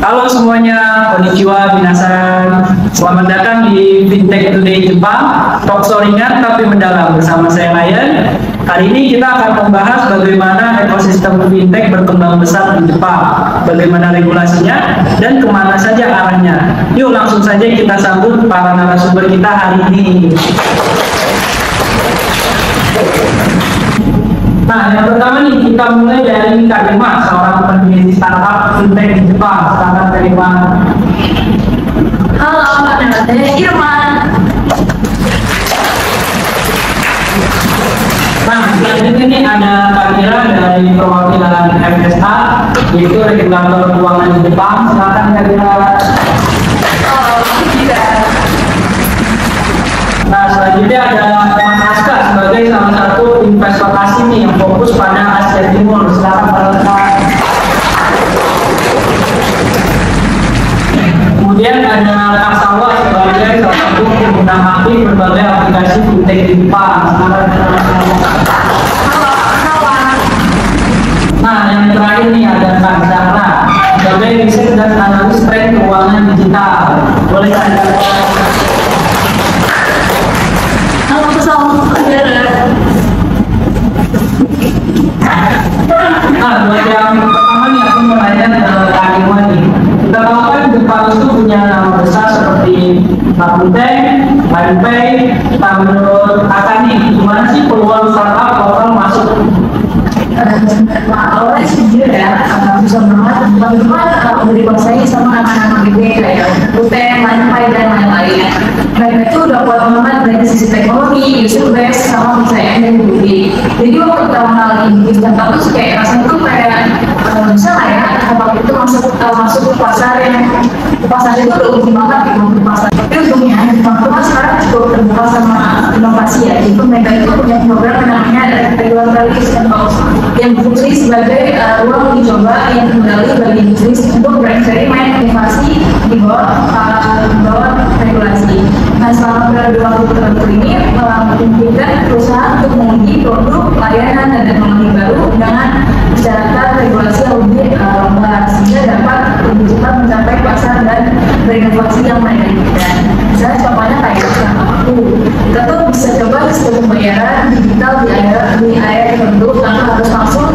Halo semuanya, konnichiwa, minasan. Selamat datang di Fintech Today Jepang, talk show ringan tapi mendalam bersama saya Ryan. Kali ini kita akan membahas bagaimana ekosistem fintech berkembang besar di Jepang, bagaimana regulasinya, dan kemana saja arahnya. Yuk langsung saja kita sambut para narasumber kita hari ini. Nah, yang pertama nih, kita mulai dari Kak Irma, seorang pendiri startup fintech di Jepang. Selamat Irma. Halo, saya Irma. Nah, selanjutnya nih ada Kak Ira dari perwakilan FSA, yaitu regulator keuangan di Jepang. Silakan Kak Ira. Nah, selanjutnya ada Mas Aska sebagai salah satu investor asing nih yang fokus pada Asia Timur. Silakan Pak Aska. Kemudian ada Kak Salwa sebagai salah satu pengguna aktif berbagai aplikasi fintech di Jepang. Silakan Kak. Nah, yang terakhir nih ada Kak Zahra sebagai riset dan analis tren keuangan digital. Boleh Kak Zahra? Halo, Nah, buat yang pertama nih aku mau nanya ke Kak Irma nih. Kita tahu kan Jepang itu punya nama besar seperti Rakuten, LinePay. Nah, menurut Kakak nih, gimana sih peluang startup lokal masuk? awalnya sejujur ya, susah banget. Bagaimana udah dikuasai sama anak-anak gede kayak Rakuten, LinePay dan lain-lain. Mereka itu udah kuat banget dari sisi teknologi, user base, sama misalnya dan budi. Jadi waktu kita mengenal ini startup tuh kayak rasanya tuh kayak bisa lah ya, kalau itu masuk ke pasar itu udah uji banget gitu di pasar. Tapi untungnya Jepang itu kan sekarang cukup terbuka sama inovasi ya. Jadi mereka itu punya program yang namanya regulatory sandbox yang berfungsi sebagai ruang uji coba yang kendali bagi industri untuk bereksperimen inovasi di bawah regulasi. Nah, selama periode waktu tertentu ini memungkinkan perusahaan untuk menguji produk, layanan, dan teknologi baru dengan syarat regulasi yang lebih longgar sehingga dapat lebih cepat mencapai pasar dan berinovasi yang mereka inginkan. Misalnya contohnya kayak aku, kita tuh bisa coba sistem pembayaran digital di area tertentu tanpa harus langsung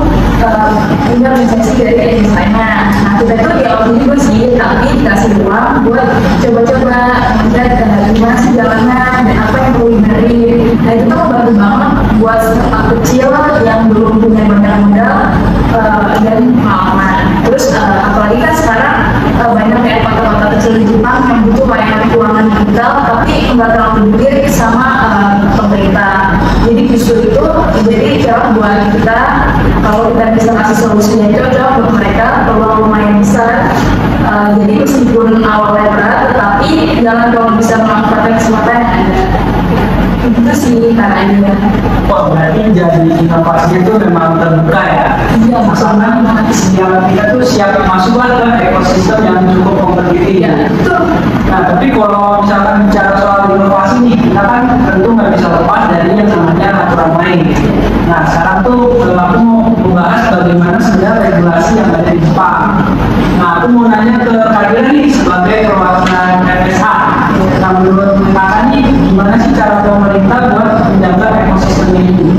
punya lisensi dari agensi lainnya. Nah, kita tuh di awal juga sih, tapi dikasih uang buat coba-coba melihat gimana sih jalanan dan apa yang perlu dibenerin. Nah, itu tuh membantu banget buat startup kecil yang belum punya banyak modal dan pengalaman. Terus apalagi kan sekarang banyak kayak kota-kota kecil di Jepang yang butuh layanan keuangan digital tapi nggak terlalu dipikir sama pemerintah. Jadi justru itu jadi cara buat kita kalau kita bisa kasih solusinya itu cocok buat mereka peluang lumayan besar. Jadi meskipun awalnya berat, tetapi jangan kalau bisa memanfaatkan kesempatan yang ada. Itu sih caranya. Wah, berarti jadi inovasinya itu memang terbuka ya? Iya, asalkan setiap kita tuh siap masuk ke ekosistem yang cukup kompetitif. Ya, betul. Nah, tapi kalau misalkan bicara soal inovasi nih, kita kan tentu nggak bisa lepas dari yang namanya aturan main. Nah, sekarang tuh aku mau membahas bagaimana sebenarnya regulasi yang ada di Jepang. Nah, aku mau nanya ke Kak Ira nih sebagai perwakilan FSA. Nah, menurut Kakak nih, gimana sih cara pemerintah buat menjaga ekosistem ini?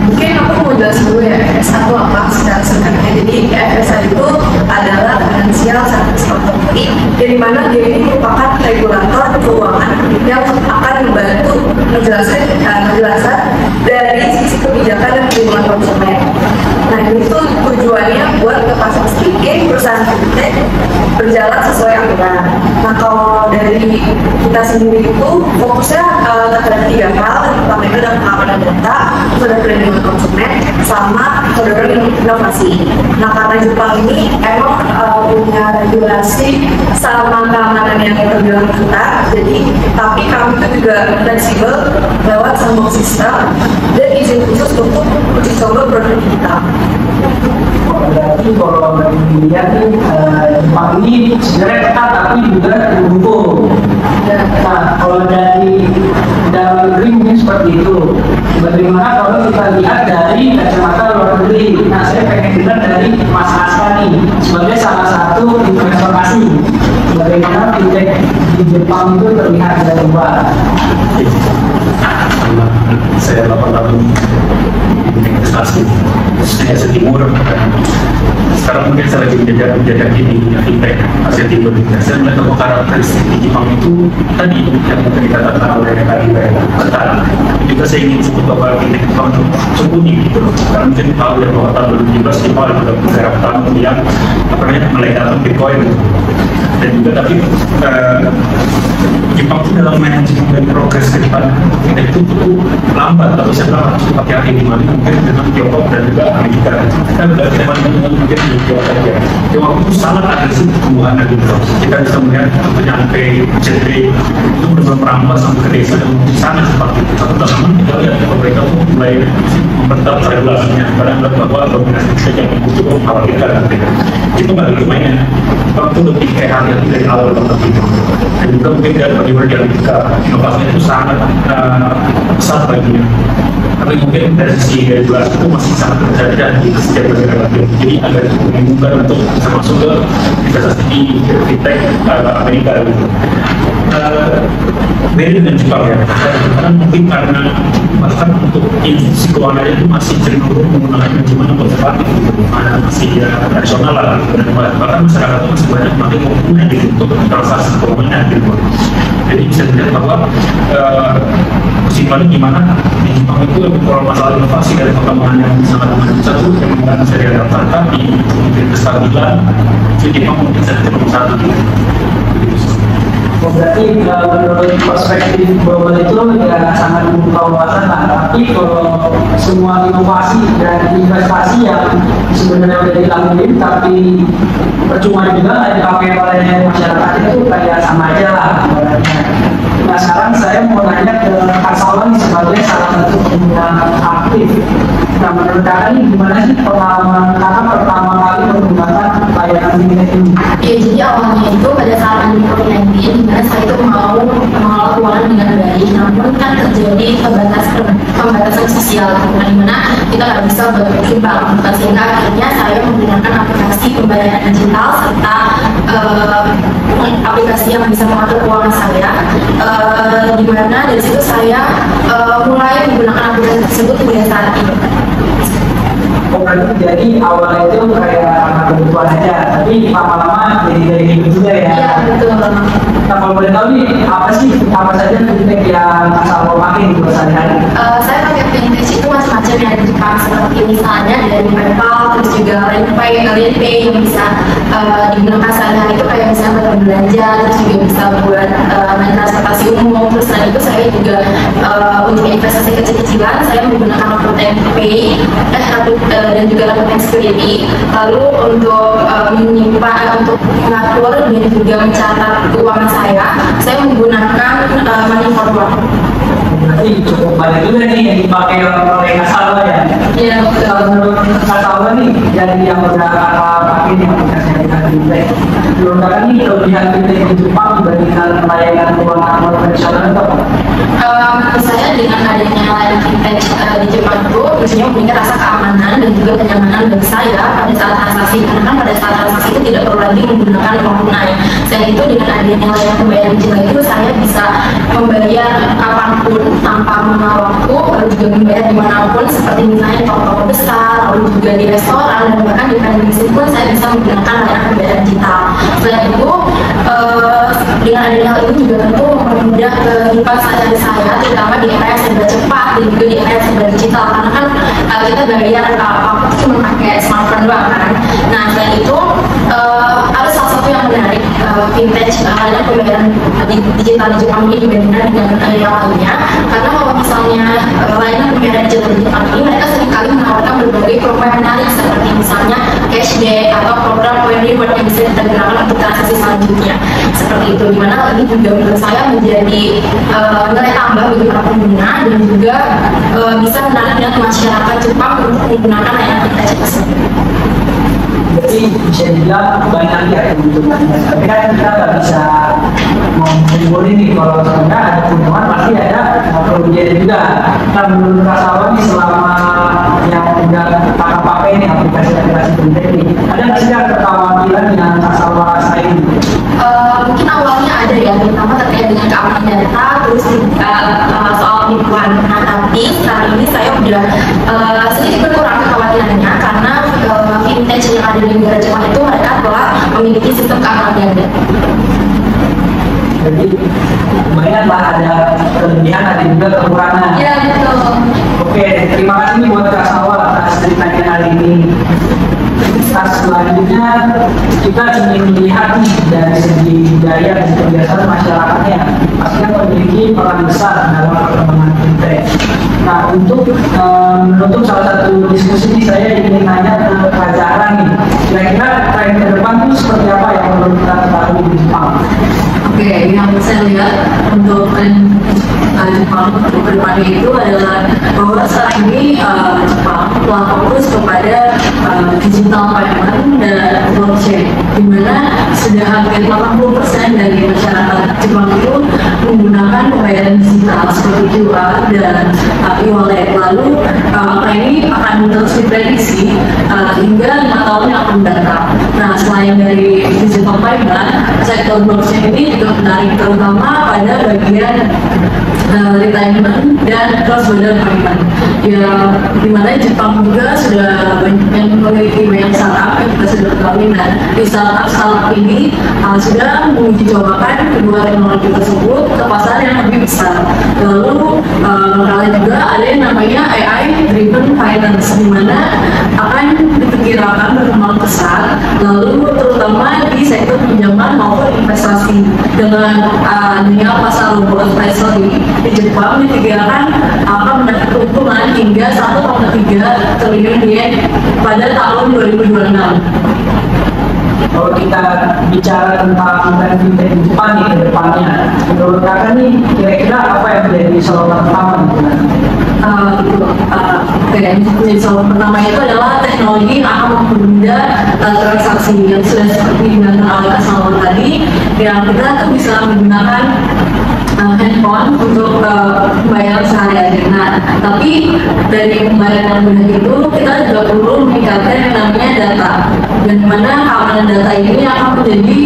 Mungkin aku mau jelas dulu ya, FSA itu apa secara singkatnya. Jadi FSA itu adalah Financial Services Authority, di mana dia ini merupakan regulator keuangan yang akan membantu menjelaskan dari sisi kebijakan dan perlindungan konsumen. Nah, itu tujuannya buat kepastian perusahaan fintech berjalan sesuai aturan. Nah, kalau dari kita sendiri itu fokusnya terhadap 3 hal. Yang pertama itu adalah pengamanan data, pada perlindungan konsumen, sama pada inovasi. Nah, karena Jepang ini emang punya regulasi sama keamanan yang terbilang ketat, jadi tapi kami itu juga fleksibel lewat sandbox sistem dan izin khusus untuk uji coba produk digital. Berarti kalau dilihat nih, Jepang ini sebenarnya ketat tapi juga mendukung. Nah, kalau dari dalam negeri mungkin seperti itu. Bagaimana kalau kita lihat dari kacamata luar negeri? Nah, saya pengen dengar dari Mas Aska nih, sebagai salah satu investor asing. Bagaimana fintech di Jepang itu terlihat dari luar? Saya 8 tahun di investasi di Asia Timur. Sekarang mungkin saya lagi menjajaki di fintech Asia Timur. Saya melihat bahwa karakteristik di Jepang itu tadi yang mungkin dikatakan oleh tadi benar. Juga saya ingin sebut bahwa fintech Jepang itu sembunyi gitu. Karena mungkin tahu ya bahwa tahun 2017 Jepang ada beberapa tahun yang melegalkan Bitcoin. Dan juga tapi Jepang itu dalam manajemen dan progres ke depan itu cukup lambat, tapi saya bilang harus pakai hati di mana mungkin dengan Tiongkok dan juga Amerika. Kita sudah teman dengan mungkin di Tiongkok saja. Tiongkok itu sangat agresif pertumbuhannya gitu. Kita bisa melihat sampai JP itu benar-benar merampas sampai ke desa dan sangat cepat gitu. Satu tahun kita lihat mereka mulai memperketat regulasinya. Padahal bahwa dominasi kita yang cukup mengkhawatirkan nanti. Itu nggak lagi mainnya. Jepang itu lebih kayak hati-hati dari awal banget gitu. Dan juga mungkin dari bagaimana dinamika inovasinya itu sangat besar baginya. Tapi mungkin dari sisi regulasi itu masih sangat terjadi di setiap negara. Jadi agak cukup membungkam untuk bisa masuk ke investasi di fintech Amerika gitu. Beda dengan Jepang ya, karena mungkin karena bahkan untuk institusi keuangan itu masih cenderung menggunakan manajemen konservatif gitu, masih ya tradisional lah, bahkan masyarakat itu masih banyak pakai komponen gitu untuk transaksi keuangan gitu. Jadi bisa dilihat bahwa kesimpulannya gimana di Jepang itu lebih kalau masalah inovasi dari perkembangan yang sangat besar itu yang bukan bisa diadaptasi, tapi mungkin kestabilan itu Jepang mungkin saja nomor satu gitu. Berarti menurut perspektif global itu ya sangat membuka wawasan lah. Tapi kalau semua inovasi dan investasi yang sebenarnya udah dilakuin tapi percuma juga nggak dipakai oleh masyarakat itu kayak sama aja lah. Nah sekarang saya mau nanya ke Kak Salwan sebagai salah satu pengguna aktif. Nah menurut Kakak ini gimana sih pengalaman Kakak pertama kali menggunakan layanan fintech ini? Ya, jadi awalnya itu pada saat pandemi COVID-19, dimana saya itu mau mengelola keuangan dengan baik, namun kan terjadi pembatasan sosial, dimana kita nggak bisa berkembang, sehingga akhirnya saya menggunakan aplikasi pembayaran digital serta aplikasi yang bisa mengatur keuangan saya, dimana dari situ saya mulai menggunakan aplikasi tersebut hingga saat ini. Oh, berarti jadi awalnya itu kayak kebutuhan aja, tapi lama-lama jadi juga ya? Iya, betul. Nah, kalau boleh tahu nih, apa saja fintech yang asal pakai di sehari-hari? Saya pakai fintech itu macam-macam ya di Jepang, seperti misalnya dari PayPal, terus juga LinePay yang bisa digunakan sehari-hari itu kayak misalnya buat belanja, terus juga bisa buat naik transportasi umum. Terus selain itu saya juga untuk investasi kecil-kecilan saya menggunakan Rakuten Pay dan juga Rakuten Security. Lalu untuk menyimpan, untuk mengatur dan juga mencatat keuangan saya menggunakan Money Forward. Berarti cukup banyak juga nih yang dipakai oleh Kak Salwa ya? Iya, Kalau menurut Kak Salwa nih, dari yang udah Kakak pakai nih aplikasi fintech, menurut Kakak nih kelebihan fintech di Jepang dibandingkan layanan keuangan konvensional itu apa? Menurut saya dengan adanya layanan fintech di Jepang itu biasanya mempunyai rasa keamanan dan juga kenyamanan bagi saya pada saat transaksi, karena kan pada saat transaksi itu tidak perlu lagi menggunakan uang tunai. Selain itu dengan adanya layanan pembayaran digital itu saya bisa membayar kapanpun tanpa mengenal waktu, lalu juga membayar dimanapun seperti misalnya toko-toko besar, lalu juga di restoran, dan bahkan di televisi pun saya bisa menggunakan layanan pembayaran digital. Selain itu dengan adanya hal ini juga tentu mempermudah kehidupan saya, terutama di era yang serba cepat dan juga di era yang serba digital, karena kan kita bayar apa-apa cuma pakai smartphone doang kan. Nah selain itu ada salah satu yang menarik fintech layanan pembayaran digital di Jepang ini dibandingkan dengan yang lainnya, karena kalau misalnya layanan pembayaran digital di Jepang ini mereka seringkali menawarkan berbagai program menarik seperti misalnya cashback atau program point reward yang bisa kita gunakan untuk transaksi selanjutnya seperti itu, dimana ini juga menurut saya menjadi nilai tambah bagi para pengguna dan juga bisa menarik minat masyarakat Jepang untuk menggunakan layanan fintech tersebut. Jadi bisa dibilang banyak ya keuntungannya. Tapi kan kita nggak bisa mengumpulin nih kalau sebenarnya ada keuntungan pasti ada kerugian juga. Nah menurut Kak Salwa nih selama yang udah kakak pakai nih aplikasi-aplikasi fintech nih, ada nggak sih kekhawatiran yang Kak Salwa rasain? Mungkin awalnya ada ya, terutama terkait dengan keamanan data, terus juga soal penipuan. Nah, tapi sekarang ini saya udah sedikit berkurang kekhawatirannya karena fintech yang ada di negara Jepang itu mereka telah memiliki sistem keamanan data. Jadi lumayan lah, ada kelebihan, ada juga kekurangan. Ya betul. Oke, terima kasih nih buat Kak Salwa atas ceritanya hari ini. Nah, selanjutnya kita ingin melihat nih dari segi budaya dan kebiasaan masyarakatnya pastinya memiliki peran besar dalam perkembangan fintech. Nah, untuk menutup salah satu diskusi ini saya ingin nanya ke Kak Zahra nih, kira-kira tren ke depan itu seperti apa yang perlu kita ketahui di Jepang? Oke, yang saya lihat untuk tren Jepang untuk kedepannya itu adalah bahwa saat ini Jepang telah fokus kepada digital payment dan blockchain, di mana sudah hampir 80% dari masyarakat Jepang itu menggunakan pembayaran digital seperti QR dan e-wallet. Lalu angka ini akan terus diprediksi hingga 5 tahun yang akan datang. Nah, selain dari digital payment, sektor blockchain ini juga menarik terutama pada bagian retirement dan cross-border payment. Ya, dimana Jepang juga sudah memiliki banyak startup yang kita sudah ketahui. Nah, di startup ini sudah menguji cobakan kedua teknologi tersebut ke pasar yang lebih besar. Lalu kalian juga ada yang namanya AI driven finance, di mana akan diperkirakan berkembang pesat, lalu terutama di sektor pinjaman maupun investasi. Dengan adanya pasar robot advisory di Jepang diperkirakan akan mendapat keuntungan hingga 1,3 triliun yen pada tahun 2026. Kalau kita bicara tentang tren fintech di Jepang nih ke depannya, menurut kakak nih kira-kira apa yang menjadi sorotan utama gitu kan? Jadi solusi pertama itu adalah teknologi yang akan mempermudah transaksi yang sudah seperti dibilang oleh Kak Salwa tadi, yang kita tuh bisa menggunakan handphone untuk pembayaran sehari-hari. Nah, tapi dari pembayaran yang mudah itu kita juga perlu meningkatkan yang namanya data, dan mana keamanan data ini akan menjadi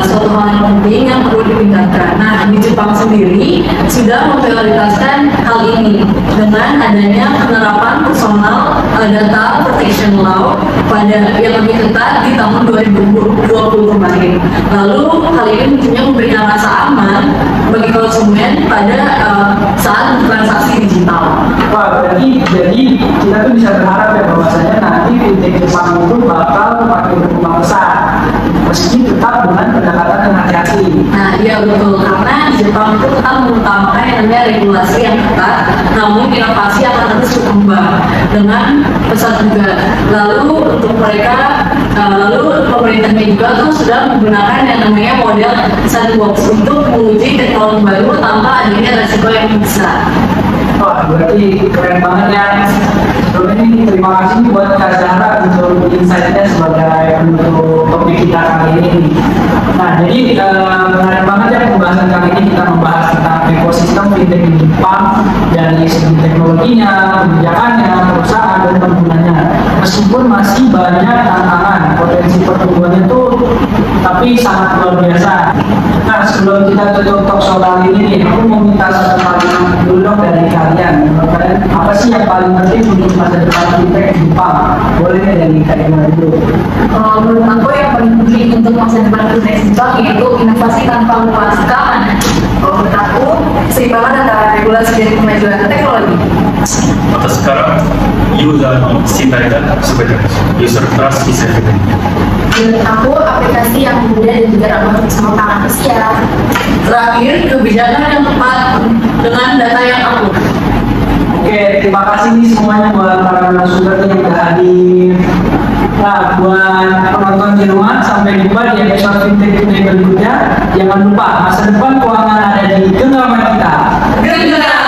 suatu hal yang penting yang perlu ditingkatkan. Nah, di Jepang sendiri sudah memprioritaskan hal ini dengan adanya penerapan personal data protection law pada yang lebih ketat di tahun 2020 kemarin. Lalu hal ini tentunya memberikan rasa aman bagi konsumen pada saat transaksi digital. Wah, berarti jadi kita tuh bisa berharap ya bahwasanya nanti fintech Jepang itu bakal makin berkembang besar, meski tetap dengan pendekatan yang hati-hati. Nah, iya betul, karena Jepang itu tetap mengutamakan yang namanya regulasi yang ketat, namun inovasi akan terus berkembang dengan pesat juga. Lalu untuk mereka, lalu pemerintahnya juga tuh sudah menggunakan yang namanya model sandbox untuk menguji teknologi baru tanpa adanya resiko yang besar. Wah, berarti keren banget ya. Sebelumnya ini terima kasih buat Kak Zahra untuk insight-nya sebagai penutup topik kita kali ini. Nah, jadi menarik banget ya pembahasan kali ini, kita membahas tentang ekosistem fintech di Jepang dari segi teknologinya, kebijakannya, perusahaan dan penggunanya. Meskipun masih banyak tantangan, potensi pertumbuhannya itu tapi sangat luar biasa. Nah, sebelum kita tutup talk show kali ini, aku mau minta satu kalimat dulu dong dari kalian. Menurut kalian apa sih yang paling penting untuk masa depan fintech di Jepang? Boleh ya dari kalian dulu. Menurut aku yang paling penting untuk masa depan fintech di Jepang yaitu inovasi tanpa lupa keamanan. Kalau menurut aku, seimbangan antara regulasi dan kemajuan teknologi. Maka sekarang user cintai dan sebagai user trust bisa juga. Menurut aku, aplikasi yang mudah dan juga ramah untuk semua kalangan usia. Terakhir, kebijakan yang tepat dengan data yang akurat. Oke, terima kasih nih semuanya buat para narasumber yang sudah hadir. Nah, buat penonton di rumah, sampai jumpa di episode fintech berikutnya. Jangan lupa, masa depan keuangan ada di genggaman kita. Genggaman.